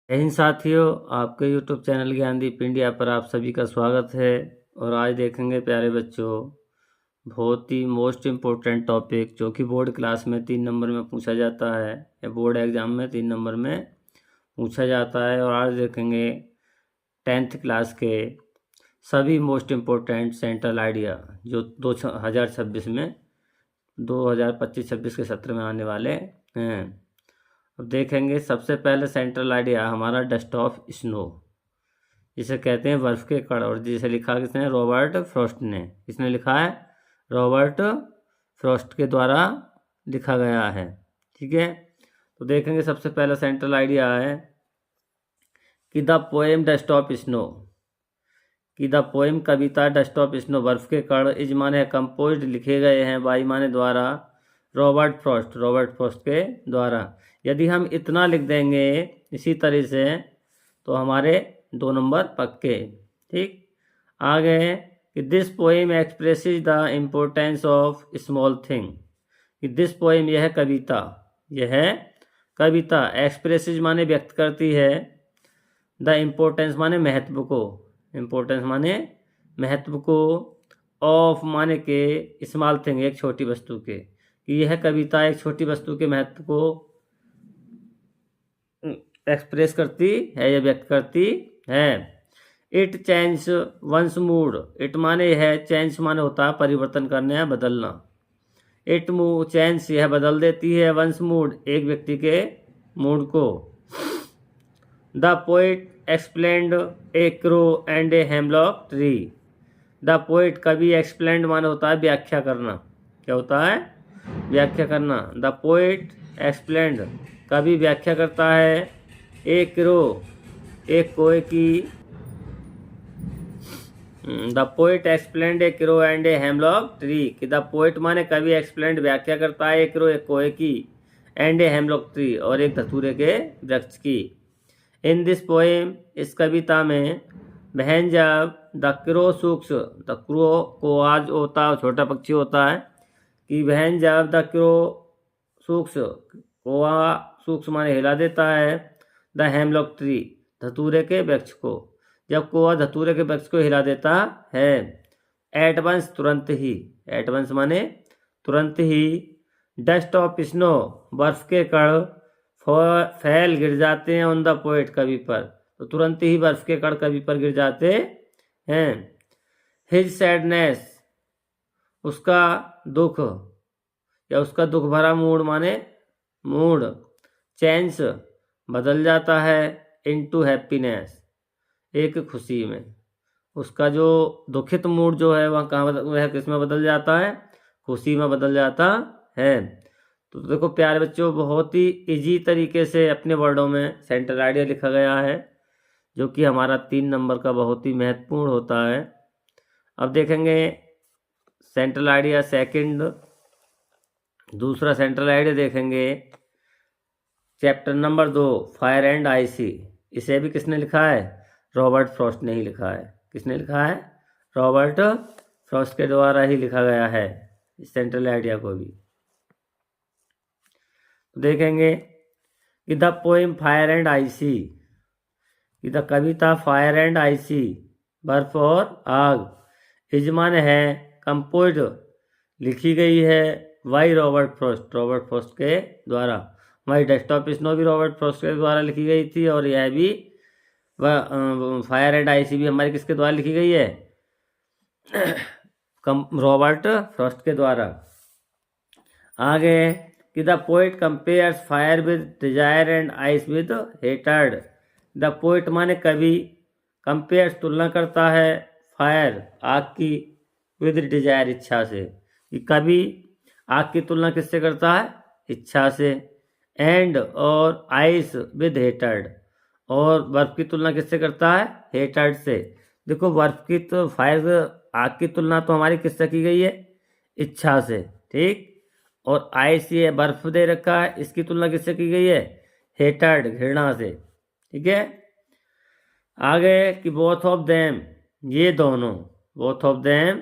जय हिंद साथियों, आपके YouTube चैनल ज्ञानदीप इंडिया पर आप सभी का स्वागत है। और आज देखेंगे प्यारे बच्चों, बहुत ही मोस्ट इम्पोर्टेंट टॉपिक जो कि बोर्ड क्लास में 3 नंबर में पूछा जाता है या बोर्ड एग्ज़ाम में 3 नंबर में पूछा जाता है। और आज देखेंगे 10th क्लास के सभी मोस्ट इम्पोर्टेंट सेंट्रल आइडिया जो 2026 में 2025-26 के सत्र में आने वाले हैं। अब देखेंगे सबसे पहले सेंट्रल आइडिया हमारा डस्ट ऑफ स्नो, जिसे कहते हैं बर्फ के कण, और जिसे लिखा किसने? रॉबर्ट फ्रॉस्ट ने। किसने लिखा है? रॉबर्ट फ्रॉस्ट के द्वारा लिखा गया है। ठीक है, तो देखेंगे सबसे पहला सेंट्रल आइडिया है कि the poem dust of snow, कि द पोएम कविता डस्ट ऑफ स्नो बर्फ के कण इज माने कंपोज्ड लिखे गए हैं बाई माने द्वारा रॉबर्ट फ्रॉस्ट के द्वारा। यदि हम इतना लिख देंगे इसी तरह से तो हमारे 2 नंबर पक्के। ठीक, आगे कि this poem expresses the importance of small thing, कि दिस पोएम यह कविता एक्सप्रेसेस माने व्यक्त करती है, द इम्पोर्टेंस माने महत्व को, इम्पोर्टेंस माने महत्व को, ऑफ माने के, स्मॉल थिंग एक छोटी वस्तु के, कि यह कविता एक छोटी वस्तु के महत्व को एक्सप्रेस करती है या व्यक्त करती है। It change one's mood, it माने है, चेंज माने होता है परिवर्तन करना या बदलना। इट चेंज यह बदल देती है, वंस मूड एक व्यक्ति के मूड को। The poet explained A crow and a hemlock tree, the poet कवि एक्सप्लेन्ड माने होता है व्याख्या करना। क्या होता है? व्याख्या करना। द पोइट एक्सप्लेन्ड कवि व्याख्या करता है, ए क्रो एक कोए की, the poet explained A crow and a hemlock tree, कि द पोइट माने कवि एक्सप्लेन्ड व्याख्या करता है, ए क्रो एक कोए की, एंड ए हेमलॉक ट्री और एक धतूरे के वृक्ष की। इन दिस पोएम इस कविता में बहन जब द क्रो सूक्ष, द क्रो को आज होता है छोटा पक्षी होता है, कि बहन जब द क्रो सूक्ष कोआ सूक्ष माने हिला देता है, द हेमलॉक ट्री धतूरे के वृक्ष को, जब कोआ धतूरे के वृक्ष को हिला देता है, एट वंस तुरंत ही, एट वंस माने तुरंत ही, डस्ट ऑफ स्नो बर्फ के कण फैल गिर जाते हैं ऑन द पोएट कवि पर, तो तुरंत ही बर्फ के कण कवि पर गिर जाते हैं। हिज सैडनेस उसका दुख या उसका दुख भरा मूड माने मूड, चेंज बदल जाता है, इनटू हैप्पीनेस एक खुशी में। उसका जो दुखित मूड जो है वह कहाँ वह किस में बदल जाता है? खुशी में बदल जाता है। तो देखो प्यारे बच्चों, बहुत ही इजी तरीके से अपने वर्डों में सेंट्रल आइडिया लिखा गया है, जो कि हमारा 3 नंबर का बहुत ही महत्वपूर्ण होता है। अब देखेंगे सेंट्रल आइडिया सेकंड, दूसरा सेंट्रल आइडिया देखेंगे चैप्टर नंबर 2 फायर एंड आइसी। इसे भी किसने लिखा है? रॉबर्ट फ्रॉस्ट ने ही लिखा है। किसने लिखा है? रॉबर्ट फ्रॉस्ट के द्वारा ही लिखा गया है इस सेंट्रल आइडिया को भी। देखेंगे कि द पोएम फायर एंड आइसी, कि द कविता फायर एंड आइसी बर्फ और आग, इजमान है कंपोज्ड लिखी गई है, वाई रॉबर्ट फ्रॉस्ट के द्वारा। वही डस्ट ऑफ स्नो भी रॉबर्ट फ्रॉस्ट के द्वारा लिखी गई थी, और यह भी फायर एंड आइसी भी हमारी किसके द्वारा लिखी गई है? रॉबर्ट फ्रॉस्ट के द्वारा। आगे कि the poet compares fire with desire and ice with hatred, the poet माने कवि, कंपेयर्स तुलना करता है, फायर आग की, विद डिजायर इच्छा से, कि कवि आग की तुलना किससे करता है? इच्छा से, एंड और आइस विद हेटर्ड, और बर्फ की तुलना किससे करता है? हेटर्ड से। देखो बर्फ की तो फायर आग की तुलना तो हमारी किससे की गई है? इच्छा से। ठीक, और आइस ये बर्फ दे रखा है, इसकी तुलना किससे की गई है? हेटर्ड घृणा से। ठीक है, आगे कि बोथ ऑफ देम ये दोनों, बोथ ऑफ देम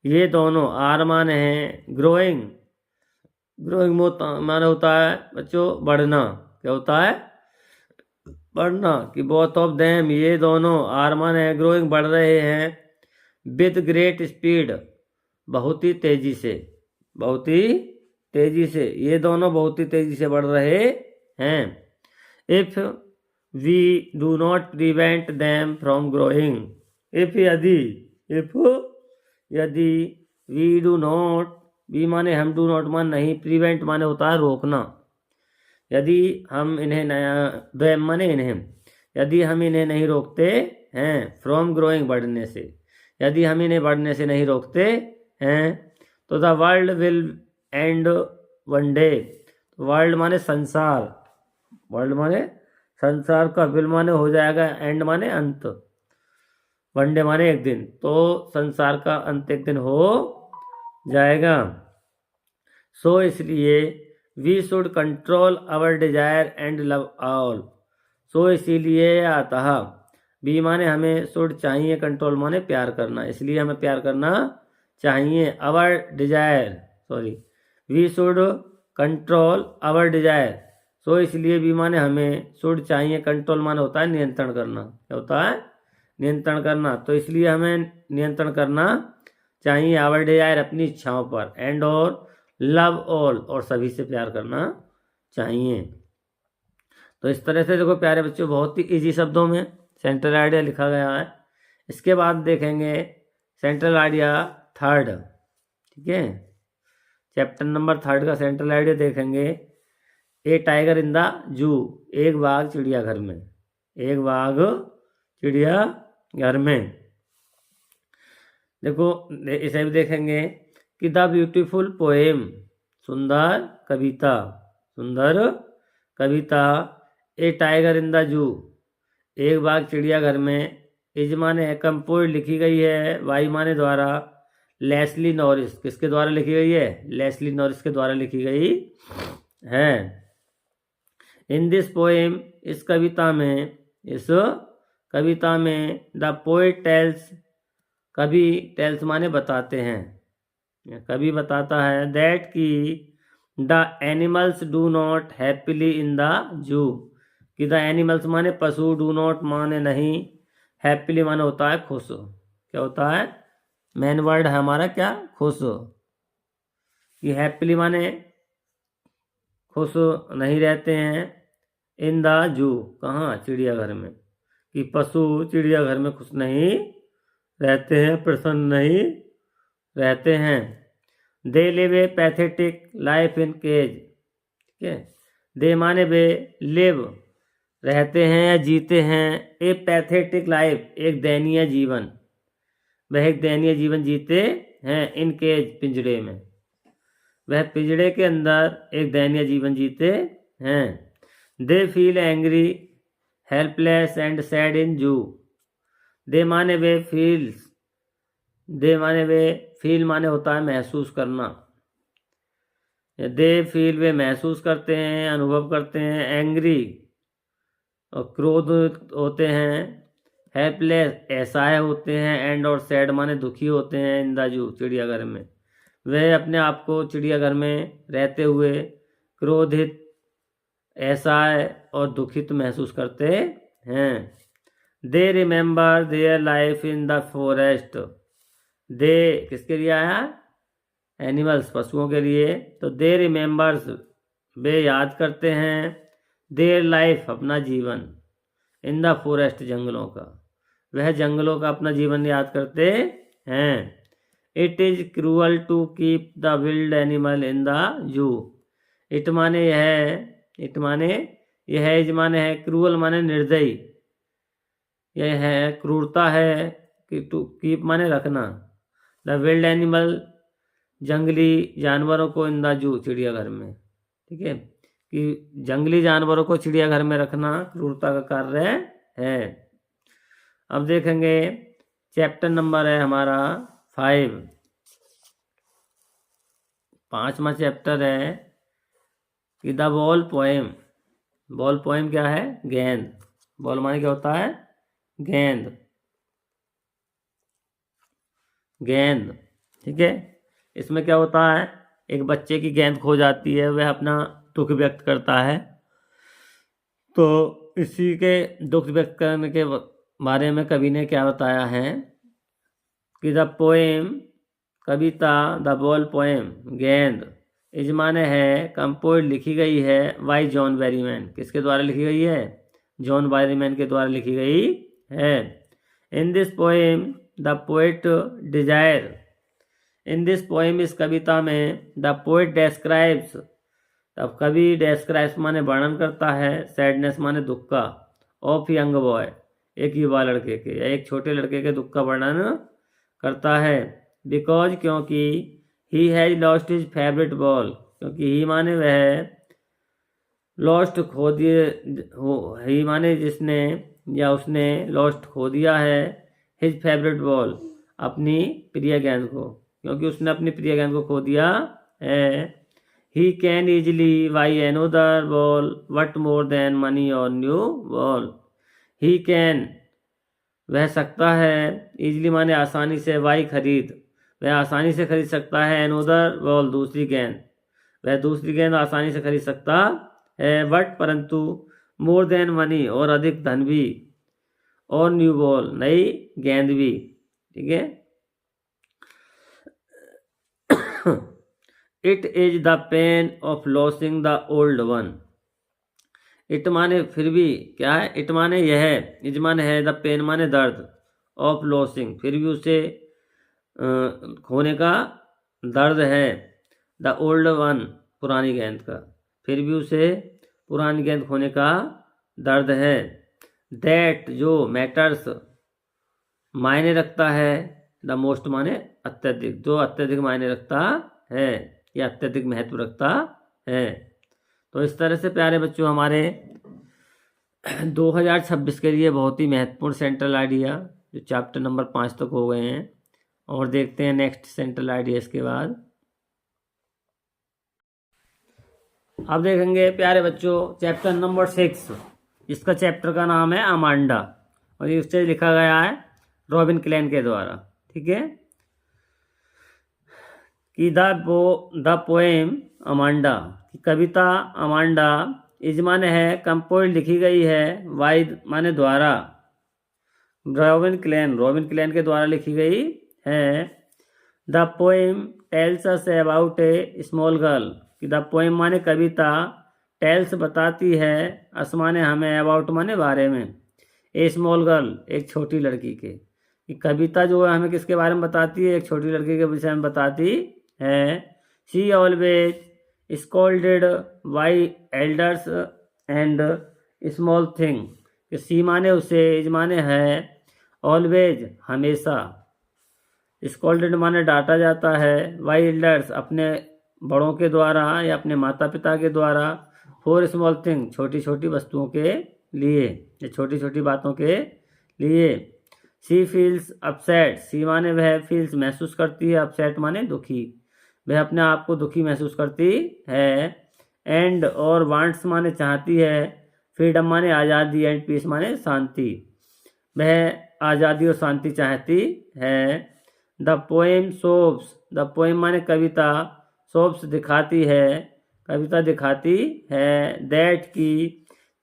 ये दोनों, आर माने हैं ग्रोइंग, ग्रोइंग माने होता है बच्चों बढ़ना। क्या होता है? पढ़ना कि बोथ ऑफ देम ये दोनों आर माने ग्रोइंग बढ़ रहे हैं विद ग्रेट स्पीड बहुत ही तेजी से, बहुत ही तेजी से, ये दोनों बहुत ही तेजी से बढ़ रहे हैं। If we do not prevent them from growing, if यदि वी डू नॉट, वी माने हम, डू नॉट मान नहीं, प्रिवेंट माने होता है रोकना, यदि हम इन्हें देम माने इन्हें, यदि हम इन्हें नहीं रोकते हैं फ्रॉम ग्रोइंग बढ़ने से, यदि हम इन्हें बढ़ने से नहीं रोकते हैं तो the world will and one day, world माने संसार, वर्ल्ड माने संसार का, विल माने हो जाएगा, एंड माने अंत, वन डे माने एक दिन, तो संसार का अंत एक दिन हो जाएगा। सो इसलिए we should control our desire and love all, so इसीलिए अतः, बी माने हमें, शुड चाहिए, कंट्रोल माने प्यार करना, इसलिए हमें प्यार करना चाहिए, our desire, sorry, we should control our desire, so इसलिए बी माने हमें, शुड चाहिए, कंट्रोल माने होता है नियंत्रण करना, क्या होता है नियंत्रण करना, तो इसलिए हमें नियंत्रण करना चाहिए आवर डिजायर अपनी इच्छाओं पर, एंड और लव ऑल और सभी से प्यार करना चाहिए। तो इस तरह से देखो प्यारे बच्चों बहुत ही इजी शब्दों में सेंट्रल आइडिया लिखा गया है। इसके बाद देखेंगे सेंट्रल आइडिया थर्ड, ठीक है, चैप्टर नंबर 3 का सेंट्रल आइडिया देखेंगे। ए टाइगर इन द जू, एक बाघ चिड़ियाघर में, एक बाघ चिड़ियाघर में। देखो इसे भी देखेंगे कि द ब्यूटीफुल पोएम, सुंदर कविता, सुंदर कविता, ए टाइगर इन द जू, एक बाघ चिड़ियाघर में, इज माने है, कंपोज लिखी गई है, वाई माने द्वारा, लेस्ली नॉरिस, किसके द्वारा लिखी गई है, लेस्ली नॉरिस के द्वारा लिखी गई है। इन दिस पोएम, इस कविता में, इस कविता में, द पोएट टेल्स, कवि टेल्स माने बताते हैं, कवि बताता है, दैट कि the animals do not happily in the जू, कि द एनिमल्स माने पशु, डू नॉट माने नहीं, हैप्पीली माने होता है खुश, क्या होता है मेन वर्ड है हमारा क्या, खुश, कि हैप्पीली माने खुश नहीं रहते हैं, इन द जू कहाँ चिड़ियाघर में, कि पशु चिड़ियाघर में खुश नहीं रहते हैं, प्रसन्न नहीं रहते हैं। They live a pathetic life in cage, ठीक है, दे माने वे, लिव रहते हैं या जीते हैं, ए पैथेटिक लाइफ एक दयनीय जीवन, वह एक दयनीय जीवन जीते हैं, इन केज पिंजड़े में, वह पिंजड़े के अंदर एक दयनीय जीवन जीते हैं। They feel angry helpless and sad in zoo, they माने वे, फील्स, दे माने वे, फील माने होता है महसूस करना, दे फील वे महसूस करते हैं, अनुभव करते हैं, एंग्री और क्रोध होते हैं, हेल्पलेस असहाय होते हैं, एंड और सैड माने दुखी होते हैं, इन द जू चिड़ियाघर में, वह अपने आप को चिड़ियाघर में रहते हुए क्रोधित, असहाय और दुखित महसूस करते हैं। They remember their life in the forest, they किसके लिए आया, एनिमल्स पशुओं के लिए, तो दे रिमेंबर्स वे याद करते हैं, देयर लाइफ अपना जीवन, इन द फॉरेस्ट जंगलों का, वह जंगलों का अपना जीवन याद करते हैं। It is cruel to keep the wild animal in the zoo, it माने यह है, इट माने यह है, इज माने है, क्रूअल माने निर्दयी, यह है क्रूरता है, कि टू कीप माने रखना, द विल्ड एनिमल जंगली जानवरों को, इन द जू चिड़ियाघर में, ठीक है, कि जंगली जानवरों को चिड़ियाघर में रखना क्रूरता का कार्य है। अब देखेंगे चैप्टर नंबर है हमारा 5, 5वां चैप्टर है कि the ball poem, ball poem क्या है, गेंद, बॉल माने क्या होता है, गेंद, गेंद, ठीक है, इसमें क्या होता है, एक बच्चे की गेंद खो जाती है, वह अपना दुख व्यक्त करता है, तो इसी के दुख व्यक्त करने के बारे में कवि ने क्या बताया है कि the poem Kavita the ball poem गेंद इज माने है कंपोज लिखी गई है बाई जॉन बैरीमैन। किसके द्वारा लिखी गई है? जॉन बैरीमैन के द्वारा लिखी गई है। In this poem the poet desire in this poem इस कविता में द पोएट डेस्क्राइब्स अब कवि डेस्क्राइब्स माने वर्णन करता है सैडनेस माने दुख का ऑफ यंग बॉय एक युवा लड़के के या एक छोटे लड़के के दुख का वर्णन करता है। बिकॉज क्योंकि he has lost his favourite ball क्योंकि ही माने वह लॉस्ट खो दिए ही माने जिसने या उसने लॉस्ट खो दिया है हिज फेवरेट बॉल अपनी प्रिय गेंद को क्योंकि उसने अपनी प्रिय गेंद को खो दिया है। He can easily by another ball what more than money और न्यू बॉल। ही कैन वह सकता है ईजिली माने आसानी से बाई खरीद वह आसानी से खरीद सकता है अनोदर बॉल दूसरी गेंद वह दूसरी गेंद आसानी से खरीद सकता है बट परंतु मोर देन मनी और अधिक धन भी और न्यू बॉल नई गेंद भी। ठीक है। It is the pain of losing the old one. It माने फिर भी क्या है? इट माने यह इज माने है द पेन माने दर्द ऑफ लॉसिंग फिर भी उसे खोने का दर्द है द ओल्ड वन पुरानी गेंद का फिर भी उसे पुरानी गेंद खोने का दर्द है। दैट जो मैटर्स मायने रखता है द मोस्ट माने अत्यधिक जो अत्यधिक मायने रखता है या अत्यधिक महत्व रखता है। तो इस तरह से प्यारे बच्चों हमारे 2026 के लिए बहुत ही महत्वपूर्ण सेंट्रल आइडिया जो चैप्टर नंबर 5 तक हो गए हैं और देखते हैं नेक्स्ट सेंट्रल आइडिया इसके बाद। अब देखेंगे प्यारे बच्चों चैप्टर नंबर 6 इसका चैप्टर का नाम है अमांडा और इसे लिखा गया है रॉबिन क्लेन के द्वारा। ठीक है कि द पोएम अमांडा की कविता अमांडा इज माने है कंपोज लिखी गई है वाई माने द्वारा रॉबिन क्लेन के द्वारा लिखी गई है। The poem tells us about A small girl कि द पोएम माने कविता टेल्स बताती है अस माने हमें अबाउट माने बारे में ए स्मॉल गर्ल एक छोटी लड़की के कि कविता जो है हमें किसके बारे में बताती है? एक छोटी लड़की के विषय में बताती है। She always scolded by elders and small thing कि सी माने उसे इज माने है ऑलवेज हमेशा स्कोल्डेड माने डांटा जाता है बाई एल्डर्स अपने बड़ों के द्वारा या अपने माता पिता के द्वारा फॉर स्मॉल थिंग छोटी छोटी वस्तुओं के लिए या छोटी छोटी बातों के लिए। सी फील्स अपसेट सी माने वह फील्स महसूस करती है अपसेट माने दुखी वह अपने आप को दुखी महसूस करती है। एंड और वांट्स माने चाहती है फ्रीडम माने आज़ादी एंड पीस माने शांति वह आज़ादी और शांति चाहती है। द पोएम शोव्स द पोएम माने कविता शोव्स दिखाती है कविता दिखाती है दैट की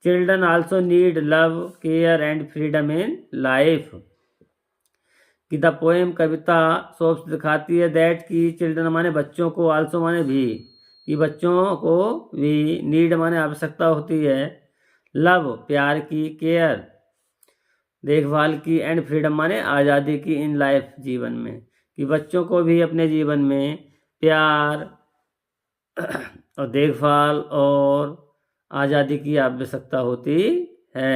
children also need love care and freedom in life कि द पोएम कविता शोव्स दिखाती है दैट की चिल्ड्रन माने बच्चों को आल्सो माने भी कि बच्चों को भी नीड माने आवश्यकता होती है लव प्यार की केयर देखभाल की एंड फ्रीडम माने आज़ादी की इन लाइफ जीवन में कि बच्चों को भी अपने जीवन में प्यार और देखभाल और आज़ादी की आवश्यकता होती है।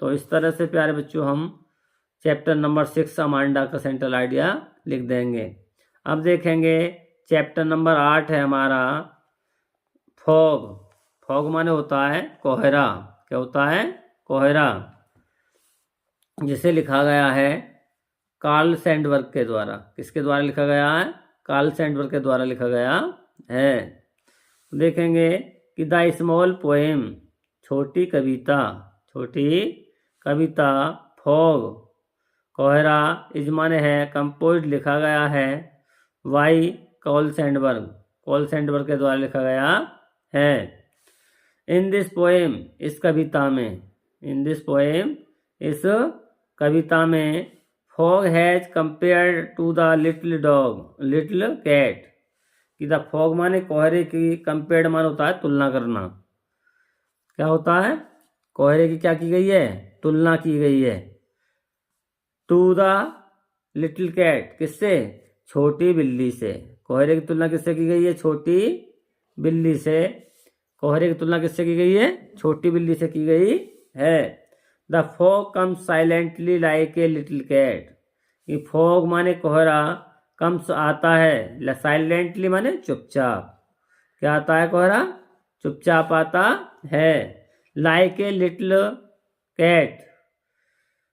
तो इस तरह से प्यारे बच्चों हम चैप्टर नंबर 6 अमांडा का सेंट्रल आइडिया लिख देंगे। अब देखेंगे चैप्टर नंबर 8 है हमारा फॉग। फॉग माने होता है कोहरा। क्या होता है? कोहरा जिसे लिखा गया है कार्ल सैंडबर्ग के द्वारा। किसके द्वारा लिखा गया है? कार्ल सैंडबर्ग के द्वारा लिखा गया है। देखेंगे कि द स्मॉल पोएम छोटी कविता फॉग कोहरा इज माने है कंपोज लिखा गया है वाई कार्ल सैंडबर्ग के द्वारा लिखा गया है। इन दिस पोएम इस कविता में इन दिस पोएम, इस कविता में, fog has compare to the little dog little cat, कि द फॉग माने कोहरे की, कंपेयर्ड माने होता है तुलना करना। क्या होता है? कोहरे की क्या की गई है? तुलना की गई है। टू द लिटिल कैट, किससे? छोटी बिल्ली से। कोहरे की तुलना किससे की गई है? छोटी बिल्ली से। कोहरे की तुलना किससे की गई है? छोटी बिल्ली से की गई है। The fog comes silently like a little cat, कि फॉग माने कोहरा, कम्स आता है, साइलेंटली माने चुपचाप। क्या आता है? कोहरा चुपचाप आता है। Like a little cat,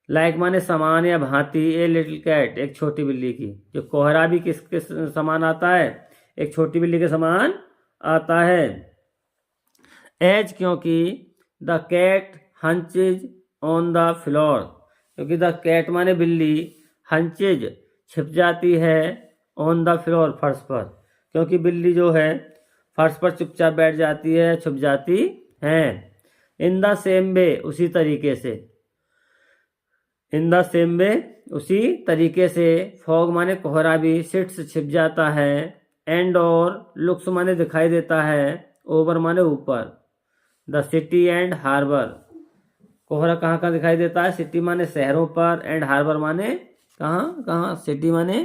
like माने समान या भांति, ए लिटिल कैट एक छोटी बिल्ली की। जो कोहरा भी किसके समान आता है? एक छोटी बिल्ली के समान आता है। एज, क्योंकि the cat hunches on the floor, क्योंकि द कैट माने बिल्ली, हंचेज छिप जाती है, ऑन द फ्लोर फर्श पर, क्योंकि बिल्ली जो है फर्श पर चुपचाप बैठ जाती है, छुप जाती है। इन द सेम वे, उसी तरीके से, इन द सेम वे उसी तरीके से, फॉग माने कोहरा भी, सिट्स छिप जाता है, एंड और लुक्स माने दिखाई देता है, ओवर माने ऊपर, द सिटी एंड हार्बर, कोहरा कहाँ कहाँ दिखाई देता है? सिटी माने शहरों पर, एंड हार्बर माने कहाँ कहाँ? सिटी माने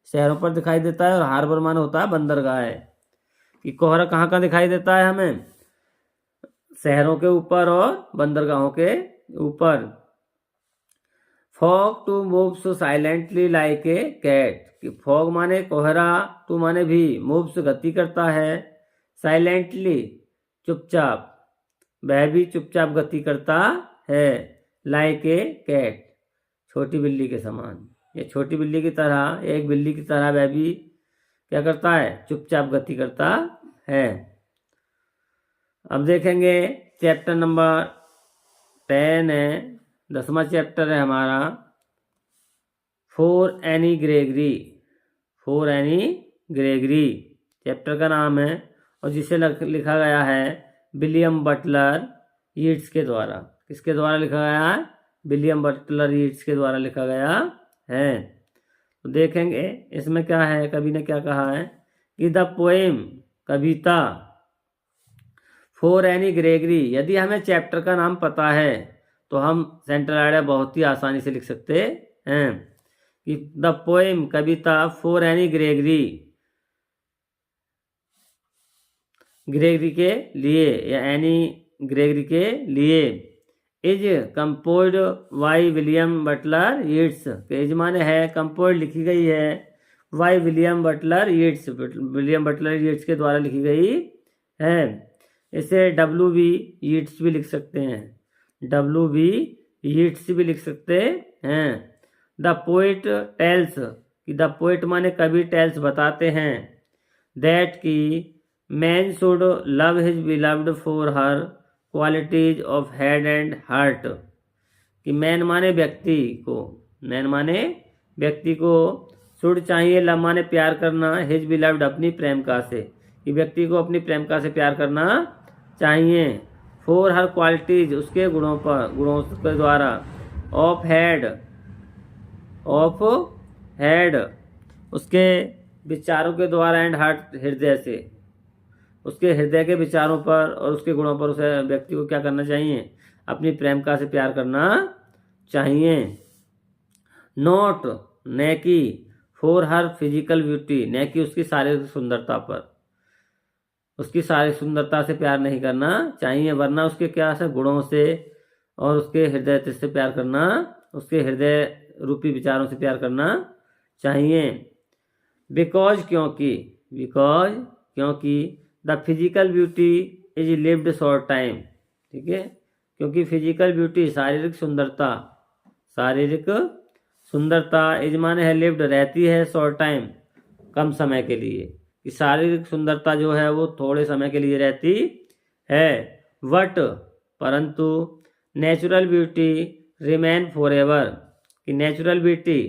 शहरों पर दिखाई देता है, और हार्बर माने होता है बंदरगाह है। कि कोहरा कहाँ कहाँ दिखाई देता है हमें? शहरों के ऊपर और बंदरगाहों के ऊपर। Fog to moves silently like a cat, कि फॉग माने कोहरा, टू माने भी, मूव्स गति करता है, साइलेंटली चुपचाप, वह भी चुपचाप गति करता है, लाइक ए कैट छोटी बिल्ली के समान। ये छोटी बिल्ली की तरह, एक बिल्ली की तरह वह भी क्या करता है? चुपचाप गति करता है। अब देखेंगे चैप्टर नंबर 10 है, 10वां चैप्टर है हमारा, for any Gregory. For any Gregory chapter का नाम है, और जिसे लिखा गया है विलियम बटलर यीट्स के द्वारा। किसके द्वारा लिखा गया है? विलियम बटलर यीट्स के द्वारा लिखा गया है। तो देखेंगे इसमें क्या है, कवि ने क्या कहा है कि the poem, Kavita, for any Gregory, यदि हमें चैप्टर का नाम पता है तो हम सेंट्रल आइडिया बहुत ही आसानी से लिख सकते हैं। कि the poem, Kavita, for any Gregory, Gregory के लिए, या एनी ग्रेगरी के लिए, is composed by William Butler Yeats, के इज माने है, कंपोज लिखी गई है, by William Butler Yeats, William Butler Yeats के द्वारा लिखी गई है। इसे W.B. यीट्स भी लिख सकते हैं, W.B. यीट्स भी लिख सकते हैं। द पोइट टेल्स, कि द पोइट माने कवि, टेल्स बताते हैं, दैट की man should love his beloved for her qualities of head and heart, कि मैन माने व्यक्ति को, मैन माने व्यक्ति को, शुड चाहिए, लव माने प्यार करना, हिज बिलव्ड अपनी प्रेमिका से, कि व्यक्ति को अपनी प्रेमिका से प्यार करना चाहिए, फॉर हर क्वालिटीज उसके गुणों पर, गुणों के द्वारा, ऑफ हेड, ऑफ हेड उसके विचारों के द्वारा, एंड हार्ट हृदय से, उसके हृदय के विचारों पर और उसके गुणों पर उसे व्यक्ति को क्या करना चाहिए? अपनी प्रेमिका से प्यार करना चाहिए। नोट, न कि, फॉर हर फिजिकल ब्यूटी, न कि उसकी शारीरिक सुंदरता पर, उसकी शारीरिक सुंदरता से प्यार नहीं करना चाहिए, वरना उसके क्या से गुणों से और उसके हृदय से प्यार करना, उसके हृदय रूपी विचारों से प्यार करना चाहिए। बिकॉज, क्योंकि, बिकॉज क्योंकि, the physical beauty is lived short time, ठीक है, क्योंकि फिजिकल ब्यूटी शारीरिक सुंदरता, शारीरिक सुंदरता, इज माने है लिव्ड रहती है, शॉर्ट टाइम कम समय के लिए, कि शारीरिक सुंदरता जो है वो थोड़े समय के लिए रहती है। बट, परंतु, natural beauty remain for ever, कि नेचुरल ब्यूटी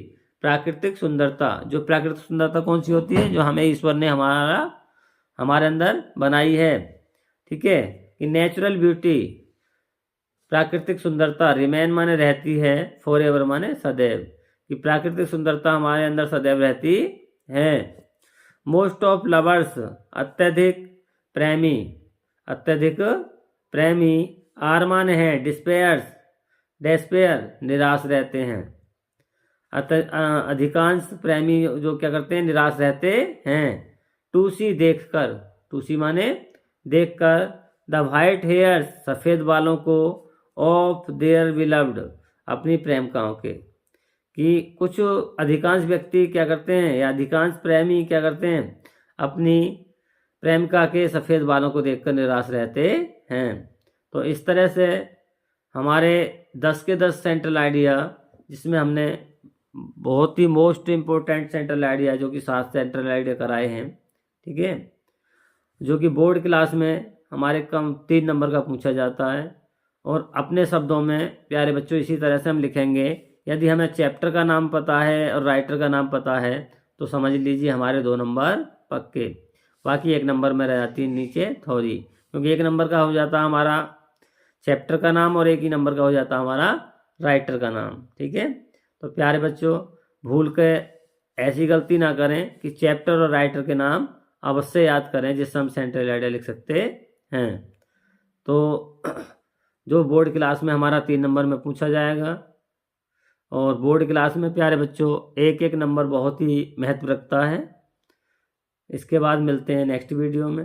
प्राकृतिक सुंदरता, जो प्राकृतिक सुंदरता कौन सी होती है? जो हमें ईश्वर ने हमारे अंदर बनाई है, ठीक है, कि नेचुरल ब्यूटी प्राकृतिक सुंदरता, रिमेन माने रहती है, फॉरएवर माने सदैव, कि प्राकृतिक सुंदरता हमारे अंदर सदैव रहती है। मोस्ट ऑफ लवर्स, अत्यधिक प्रेमी, अत्यधिक प्रेमी, आर माने है डिस्पेयर्स, डेस्पेयर निराश रहते हैं। अधिकांश प्रेमी जो क्या करते हैं, निराश रहते हैं। टू सी देखकर, टू सी माने देखकर, द वाइट हेयर्स सफ़ेद बालों को, ऑफ देयर बिलव्ड अपनी प्रेमिकाओं के, कि कुछ अधिकांश व्यक्ति क्या करते हैं या अधिकांश प्रेमी क्या करते हैं, अपनी प्रेमिका के सफ़ेद बालों को देखकर निराश रहते हैं। तो इस तरह से हमारे 10 के 10 सेंट्रल आइडिया, जिसमें हमने बहुत ही मोस्ट इम्पोर्टेंट सेंट्रल आइडिया जो कि 7 सेंट्रल आइडिया कराए हैं, ठीक है, जो कि बोर्ड क्लास में हमारे कम 3 नंबर का पूछा जाता है। और अपने शब्दों में प्यारे बच्चों इसी तरह से हम लिखेंगे। यदि हमें चैप्टर का नाम पता है और राइटर का नाम पता है तो समझ लीजिए हमारे 2 नंबर पक्के, बाकी 1 नंबर में रह जाती है नीचे थ्योरी, क्योंकि 1 नंबर का हो जाता हमारा चैप्टर का नाम और 1 ही नंबर का हो जाता हमारा राइटर का नाम, ठीक है। तो प्यारे बच्चों भूल के ऐसी गलती ना करें कि चैप्टर और राइटर के नाम अवश्य याद करें, जिससे हम सेंट्रल आइडिया लिख सकते हैं। तो जो बोर्ड क्लास में हमारा 3 नंबर में पूछा जाएगा, और बोर्ड क्लास में प्यारे बच्चों 1-1 नंबर बहुत ही महत्व रखता है। इसके बाद मिलते हैं नेक्स्ट वीडियो में।